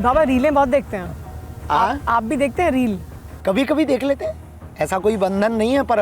बाबा रीलें बहुत देखते हैं। आप भी देखते हैं रील? कभी कभी देख लेते हैं, ऐसा कोई बंधन नहीं है, पर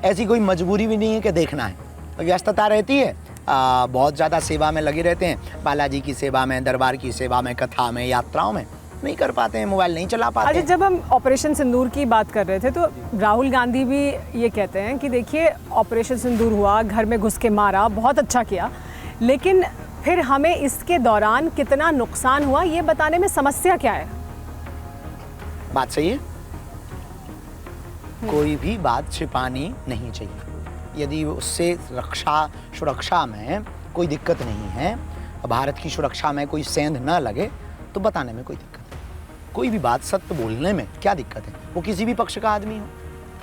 ऐसी कोई मजबूरी भी नहीं है कि देखना है। व्यस्तता रहती है, बहुत ज़्यादा सेवा में लगे रहते हैं, बालाजी की सेवा में, दरबार की सेवा में, कथा में, यात्राओं में, नहीं कर पाते हैं, मोबाइल नहीं चला पाते। अच्छा, जब हम ऑपरेशन सिंदूर की बात कर रहे थे तो राहुल गांधी भी ये कहते हैं कि देखिए ऑपरेशन सिंदूर हुआ, घर में घुस के मारा, बहुत अच्छा किया, लेकिन फिर हमें इसके दौरान कितना नुकसान हुआ ये बताने में समस्या क्या है? बात सही है, कोई भी बात छिपानी नहीं चाहिए। यदि उससे सुरक्षा में कोई दिक्कत नहीं है, भारत की सुरक्षा में कोई सेंध न लगे, तो बताने में कोई दिक्कत नहीं। कोई भी बात सत्य बोलने में क्या दिक्कत है? वो किसी भी पक्ष का आदमी हो,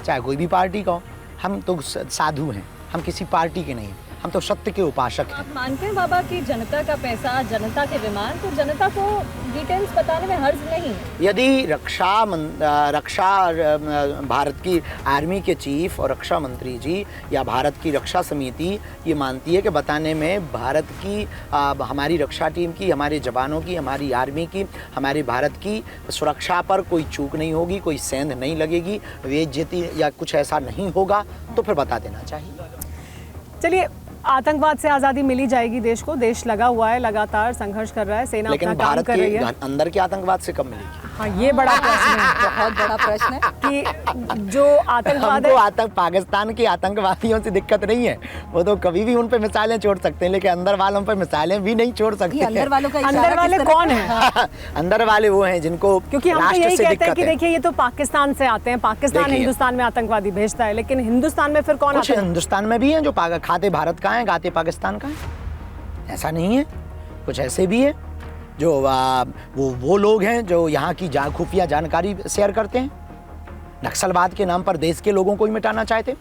चाहे कोई भी पार्टी का हो। हम तो साधु हैं, हम किसी पार्टी के नहीं हैं, हम तो सत्य के उपासक हैं। आप मानते हैं बाबा कि जनता का पैसा, जनता के विमान, तो जनता को डिटेल्स बताने में हर्ज नहीं है? यदि भारत की आर्मी के चीफ और रक्षा मंत्री जी या भारत की रक्षा समिति ये मानती है कि बताने में भारत की, हमारी रक्षा टीम की, हमारे जवानों की, हमारी आर्मी की, हमारे भारत की सुरक्षा पर कोई चूक नहीं होगी, कोई सेंध नहीं लगेगी, बेइज्जती या कुछ ऐसा नहीं होगा, तो फिर बता देना चाहिए। चलिए, आतंकवाद से आज़ादी मिली जाएगी देश को, देश लगा हुआ है, लगातार संघर्ष कर रहा है, सेना अपना काम कर रही है, लेकिन भारत के अंदर के आतंकवाद से कब मिलेगी? हाँ, ये बड़ा प्रश्न है, बहुत बड़ा प्रश्न है कि जो आतंकवाद हमको पाकिस्तान के आतंकवादियों से दिक्कत नहीं है, वो तो कभी भी उन पे मिसाइलें छोड़ सकते हैं, लेकिन अंदर वालों पे मिसाइलें भी नहीं छोड़ सकते। अंदर वालों का अंदर वाले कौन है? अंदर वाले वो हैं जिनको, क्योंकि हम तो यही कहते हैं कि देखिए ये तो पाकिस्तान से आते हैं, पाकिस्तान हिंदुस्तान में आतंकवादी भेजता है, लेकिन हिंदुस्तान में फिर कौन? कुछ हिंदुस्तान में भी हैं जो खाते भारत का है, गाते पाकिस्तान का है, ऐसा नहीं है। कुछ ऐसे भी है जो वो लोग हैं जो यहाँ की खुफिया जानकारी शेयर करते हैं, नक्सलवाद के नाम पर देश के लोगों को ही मिटाना चाहते,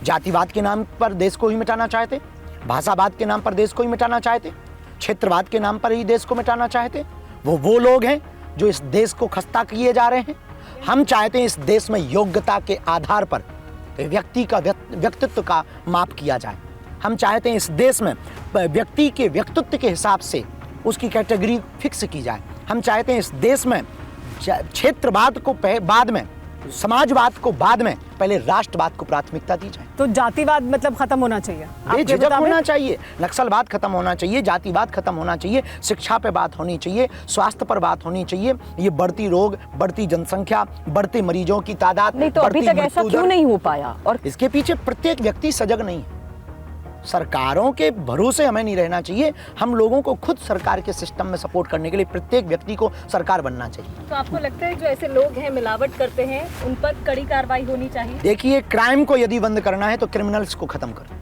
जातिवाद के नाम पर देश को ही मिटाना चाहते, भाषावाद के नाम पर देश को ही मिटाना चाहते, क्षेत्रवाद के नाम पर ही देश को मिटाना चाहते। वो लोग हैं जो इस देश को खस्ता किए जा रहे हैं। हम चाहते हैं इस देश में योग्यता के आधार पर व्यक्ति का व्यक्तित्व का माप किया जाए। हम चाहते हैं इस देश में व्यक्ति के व्यक्तित्व के हिसाब से उसकी कैटेगरी फिक्स की जाए। हम चाहते हैं इस देश में क्षेत्रवाद को बाद में, समाजवाद को बाद में, पहले राष्ट्रवाद को प्राथमिकता दी जाए। तो जातिवाद मतलब खत्म होना चाहिए, बेझिझक होना चाहिए, नक्सलवाद खत्म होना चाहिए, जातिवाद खत्म होना चाहिए, शिक्षा पे बात होनी चाहिए, स्वास्थ्य पर बात होनी चाहिए। ये बढ़ती रोग, बढ़ती जनसंख्या, बढ़ते मरीजों की तादाद, नहीं तो अभी तक ऐसा क्यों नहीं हो पाया? और इसके पीछे प्रत्येक व्यक्ति सजग नहीं है। सरकारों के भरोसे हमें नहीं रहना चाहिए, हम लोगों को खुद सरकार के सिस्टम में सपोर्ट करने के लिए प्रत्येक व्यक्ति को सरकार बनना चाहिए। तो आपको लगता है जो ऐसे लोग हैं, मिलावट करते हैं, उन पर कड़ी कार्रवाई होनी चाहिए? देखिए, क्राइम को यदि बंद करना है तो क्रिमिनल्स को खत्म करो।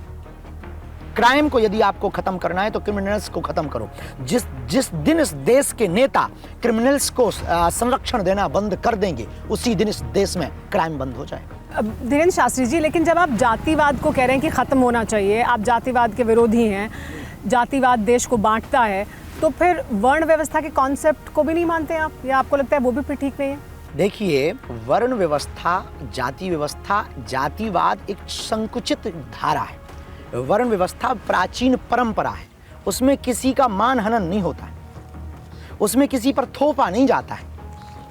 क्राइम को यदि आपको खत्म करना है तो क्रिमिनल्स को खत्म करो। जिस दिन इस देश के नेता क्रिमिनल्स को संरक्षण देना बंद कर देंगे, उसी दिन इस देश में क्राइम बंद हो जाएगा। धीरेन्द्र शास्त्री जी, लेकिन जब आप जातिवाद को कह रहे हैं कि खत्म होना चाहिए, आप जातिवाद के विरोधी हैं, जातिवाद देश को बांटता है, तो फिर वर्ण व्यवस्था के कॉन्सेप्ट को भी नहीं मानते आप, या आपको लगता है वो भी फिर ठीक नहीं है? देखिए, वर्ण व्यवस्था, जाति व्यवस्था, जातिवाद एक संकुचित धारा है। वर्ण व्यवस्था प्राचीन परंपरा है, उसमें किसी का मान हनन नहीं होता है, उसमें किसी पर थोपा नहीं जाता है,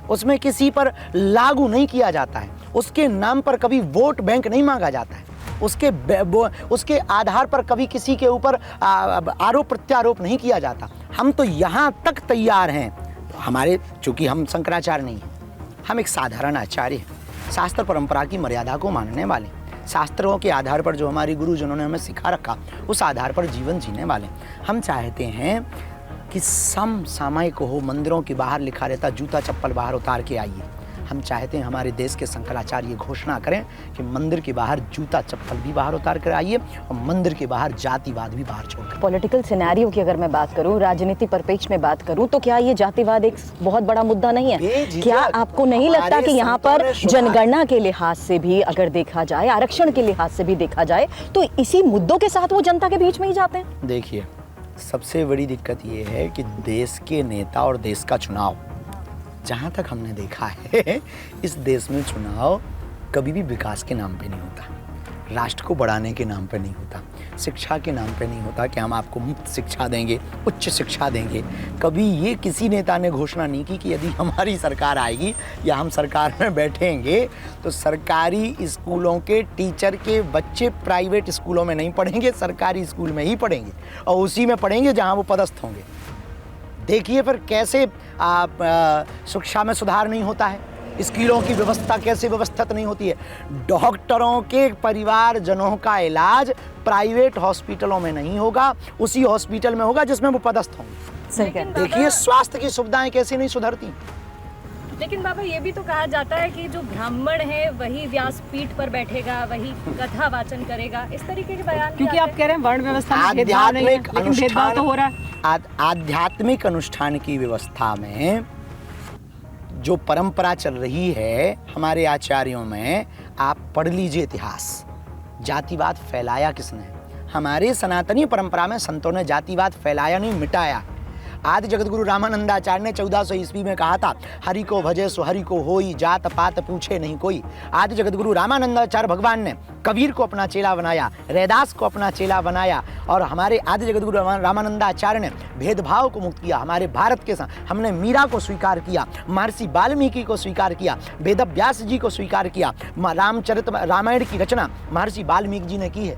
उसमें किसी पर लागू नहीं किया जाता है, उसके नाम पर कभी वोट बैंक नहीं मांगा जाता है, उसके आधार पर कभी किसी के ऊपर आरोप प्रत्यारोप नहीं किया जाता। हम तो यहाँ तक तैयार हैं, हमारे, चूंकि हम शंकराचार्य नहीं हैं, हम एक साधारण आचार्य हैं, शास्त्र परंपरा की मर्यादा को मानने वाले, शास्त्रों के आधार पर जो हमारी गुरुजनों ने हमें सिखा रखा उस आधार पर जीवन जीने वाले। हम चाहते हैं कि समसामयिक हो, मंदिरों के बाहर लिखा रहता जूता चप्पल बाहर उतार के आइए। हम चाहते हैं हमारे देश के शंकराचार्य घोषणा करें कि मंदिर के बाहर जूता चप्पल भी बाहर उतार कर आइए और मंदिर के बाहर जातिवाद भी बाहर छोड़कर। पॉलिटिकल सिनेरियो की अगर मैं बात करूं, राजनीति परिप्रेक्ष्य में बात करूं, तो क्या ये जातिवाद एक बहुत बड़ा मुद्दा नहीं है? क्या आपको नहीं लगता कि यहाँ पर जनगणना के लिहाज से भी अगर देखा जाए, आरक्षण के लिहाज से भी देखा जाए, तो इसी मुद्दों के साथ वो जनता के बीच में ही जाते हैं? देखिए, सबसे बड़ी दिक्कत ये है कि देश के नेता और देश का चुनाव, जहाँ तक हमने देखा है, इस देश में चुनाव कभी भी विकास के नाम पे नहीं होता। राष्ट्र को बढ़ाने के नाम पे नहीं होता, शिक्षा के नाम पे नहीं होता कि हम आपको मुफ्त शिक्षा देंगे, उच्च शिक्षा देंगे। कभी ये किसी नेता ने घोषणा नहीं की कि यदि हमारी सरकार आएगी या हम सरकार में बैठेंगे तो सरकारी स्कूलों के टीचर के बच्चे प्राइवेट स्कूलों में नहीं पढ़ेंगे, सरकारी स्कूल में ही पढ़ेंगे और उसी में पढ़ेंगे जहाँ वो पदस्थ होंगे। देखिए फिर कैसे शिक्षा में सुधार नहीं होता है, स्कूलों की व्यवस्था कैसे व्यवस्थित नहीं होती है। डॉक्टरों के परिवारजनों का इलाज प्राइवेट हॉस्पिटलों में नहीं होगा, उसी हॉस्पिटल में होगा जिसमें वो पदस्थ होंगे। सही कह रहे हैं। देखिए स्वास्थ्य की सुविधाएं कैसे नहीं सुधरती। लेकिन बाबा ये भी तो कहा जाता है कि जो ब्राह्मण है वही व्यासपीठ पर बैठेगा, वही कथा वाचन करेगा, इस तरीके के बयान भी क्योंकि आते आप कह रहे हैं वर्ण व्यवस्था में भेदभाव नहीं है, लेकिन भेदभाव तो हो रहा है। आध्यात्मिक अनुष्ठान की व्यवस्था में जो परंपरा चल रही है हमारे आचार्यों में, आप पढ़ लीजिए इतिहास। जातिवाद फैलाया किसने? हमारे सनातनी परंपरा में संतों ने जातिवाद फैलाया नहीं, मिटाया। आदि जगत गुरु रामानंदाचार्य ने 1400 ईस्वी में कहा था, हरि को भजे सो हरि को होई, जात पात पूछे नहीं कोई। आदि जगत गुरु रामानंदाचार्य भगवान ने कबीर को अपना चेला बनाया, रैदास को अपना चेला बनाया और हमारे आदि जगत गुरु रामानंदाचार्य ने भेदभाव को मुक्त किया। हमारे भारत के साथ हमने मीरा को स्वीकार किया, महर्षि वाल्मीकि को स्वीकार किया, वेद व्यास जी को स्वीकार किया। रामायण की रचना महर्षि वाल्मीकि जी ने की है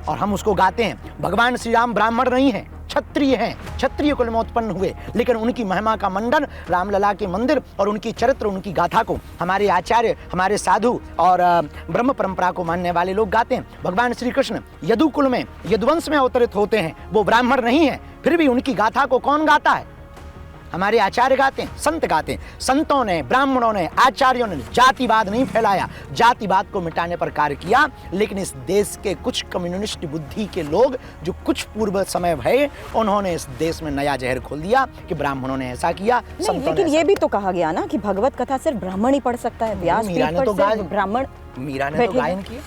और हम उसको गाते हैं। भगवान श्री राम ब्राह्मण नहीं हैं, क्षत्रिय हैं, क्षत्रिय कुल में उत्पन्न हुए, लेकिन उनकी महिमा का मंडन रामलला के मंदिर और उनकी चरित्र, उनकी गाथा को हमारे आचार्य, हमारे साधु और ब्रह्म परंपरा को मानने वाले लोग गाते हैं। भगवान श्री कृष्ण यदु कुल में, यदुवंश में अवतरित होते हैं, वो ब्राह्मण नहीं है, फिर भी उनकी गाथा को कौन गाता है? हमारे आचार्य गाते हैं, संत गाते हैं। संतों ने, ब्राह्मणों ने, आचार्यों ने जातिवाद नहीं फैलाया, जातिवाद को मिटाने पर कार्य किया। लेकिन इस देश के कुछ कम्युनिस्ट बुद्धि के लोग जो कुछ पूर्व समय भय, उन्होंने इस देश में नया जहर खोल दिया कि ब्राह्मणों ने ऐसा किया। नहीं, लेकिन ये भी तो कहा गया ना कि भगवत कथा सिर्फ ब्राह्मण ही पढ़ सकता है, व्यासपीठ पर सिर्फ ब्राह्मण। मीरा ने तो गायन किया,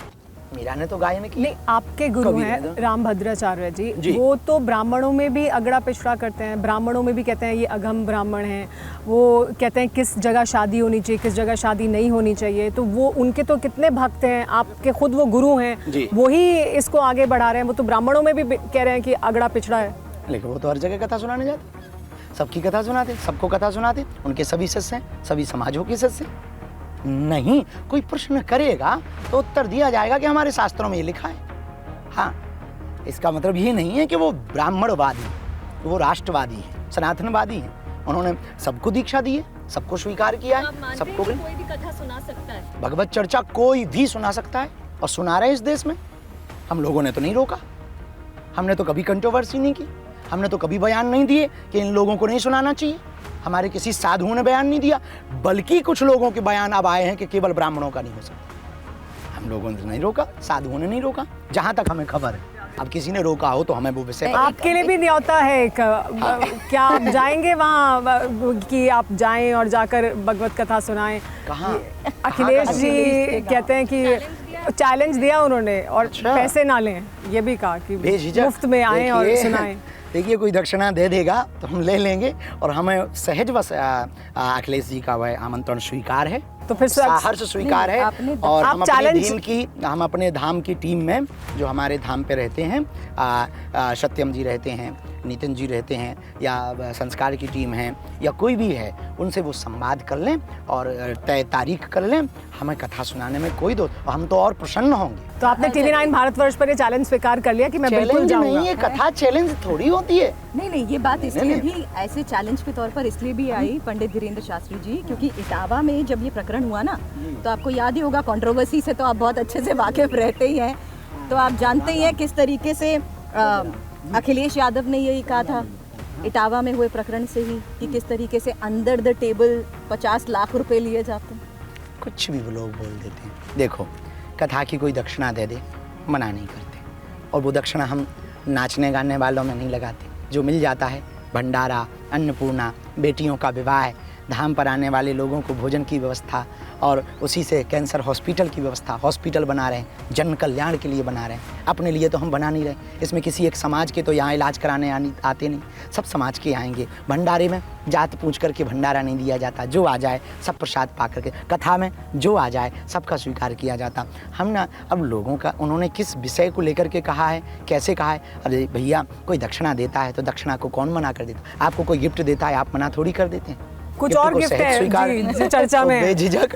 मीरा ने तो गायन किया। नहीं, आपके गुरु हैं रामभद्राचार्य जी, वो तो ब्राह्मणों में भी अगड़ा पिछड़ा करते हैं, ब्राह्मणों में भी कहते हैं ये अगम ब्राह्मण हैं। वो कहते हैं किस जगह शादी होनी चाहिए, किस जगह शादी नहीं होनी चाहिए। तो वो उनके तो कितने भक्त हैं, आपके खुद वो गुरु हैं, वो ही इसको आगे बढ़ा रहे हैं। वो तो ब्राह्मणों में भी कह रहे हैं कि अगड़ा पिछड़ा है। लेकिन वो तो हर जगह कथा सुनाने जाते, सबकी कथा सुनाते, सबको कथा सुनाते, उनके सभी शिष्य हैं, सभी समाजों के शिष्य हैं। नहीं, कोई प्रश्न करेगा तो उत्तर दिया जाएगा कि हमारे शास्त्रों में ये लिखा है। हाँ, इसका मतलब ये नहीं है कि वो ब्राह्मणवादी, वो राष्ट्रवादी है, सनातनवादी है। उन्होंने सबको दीक्षा दी है, सबको स्वीकार किया है, सबको। कोई भी कथा सुना सकता है, भगवत चर्चा कोई भी सुना सकता है और सुना रहे इस देश में। हम लोगों ने तो नहीं रोका, हमने तो कभी कंट्रोवर्सी नहीं की, हमने तो कभी बयान नहीं दिए कि इन लोगों को नहीं सुनाना चाहिए। हमारे किसी साधुओं ने बयान नहीं दिया, बल्कि कुछ लोगों के बयान अब आए हैं कि केवल ब्राह्मणों का नहीं हो सकता। हम लोगों ने नहीं रोका, साधुओं ने नहीं रोका, जहां तक हमें खबर है। अब किसी ने रोका हो तो हमें वो विषय आपके लिए भी न्योता है क्या आप जाएंगे वहाँ कि आप जाएं और जाकर भगवत कथा सुनाएं? कहाँ? अखिलेश जी कहते हैं कि चैलेंज दिया उन्होंने और पैसे ना लें, ये भी कहा कि मुफ्त में आएं और सुनाएं। देखिए, कोई दक्षिणा दे देगा तो हम ले लेंगे और हमें सहज बस अखिलेश जी का वह आमंत्रण स्वीकार है, तो फिर हर्ष स्वीकार है। और हम अपने धाम की टीम में जो हमारे धाम पे रहते हैं, सत्यम जी रहते हैं, नितिन जी रहते हैं, या संस्कार की टीम है, या कोई भी है, उनसे वो संवाद कर लें और तय तारीख कर लें। हमें कथा सुनाने में कोई दो, हम तो और प्रसन्न होंगे। तो आपने TV9 भारतवर्ष पर ये चैलेंज स्वीकार कर लिया कि मैं बिल्कुल जाऊंगा? नहीं, ये कथा चैलेंज थोड़ी होती है। नहीं, ये बात इसलिए भी ऐसे चैलेंज के तौर पर इसलिए भी आई पंडित धीरेन्द्र शास्त्री जी, क्योंकि इटावा में जब ये प्रकरण हुआ ना, तो आपको याद ही होगा, कंट्रोवर्सी से तो आप बहुत अच्छे से वाकिफ रहते ही हैं, तो आप जानते ही हैं किस तरीके से अखिलेश यादव ने यही कहा था इटावा में हुए प्रकरण से ही कि किस तरीके से अंडर द टेबल 50 लाख रुपए लिए जाते हैं। कुछ भी वो लोग बोल देते हैं। देखो, कथा की कोई दक्षिणा दे दे, मना नहीं करते, और वो दक्षिणा हम नाचने गाने वालों में नहीं लगाते। जो मिल जाता है, भंडारा, अन्नपूर्णा, बेटियों का विवाह, धाम पर आने वाले लोगों को भोजन की व्यवस्था और उसी से कैंसर हॉस्पिटल की व्यवस्था, हॉस्पिटल बना रहे हैं, जन कल्याण के लिए बना रहे हैं, अपने लिए तो हम बना नहीं रहे। इसमें किसी एक समाज के तो यहाँ इलाज कराने आते नहीं, सब समाज के आएंगे। भंडारे में जात पूछ करके भंडारा नहीं दिया जाता, जो आ जाए सब प्रसाद पा करके। कथा में जो आ जाए सबका स्वीकार किया जाता। हम ना अब लोगों का उन्होंने किस विषय को लेकर के कहा है, कैसे कहा है। अरे भैया, कोई दक्षिणा देता है तो दक्षिणा को कौन मना कर देता? आपको कोई गिफ्ट देता है, आप मना थोड़ी कर देते हैं। कुछ गिफ्ट और को गिफ्ट सहज है स्वीकार जी, जो चर्चा तो में बेझिझक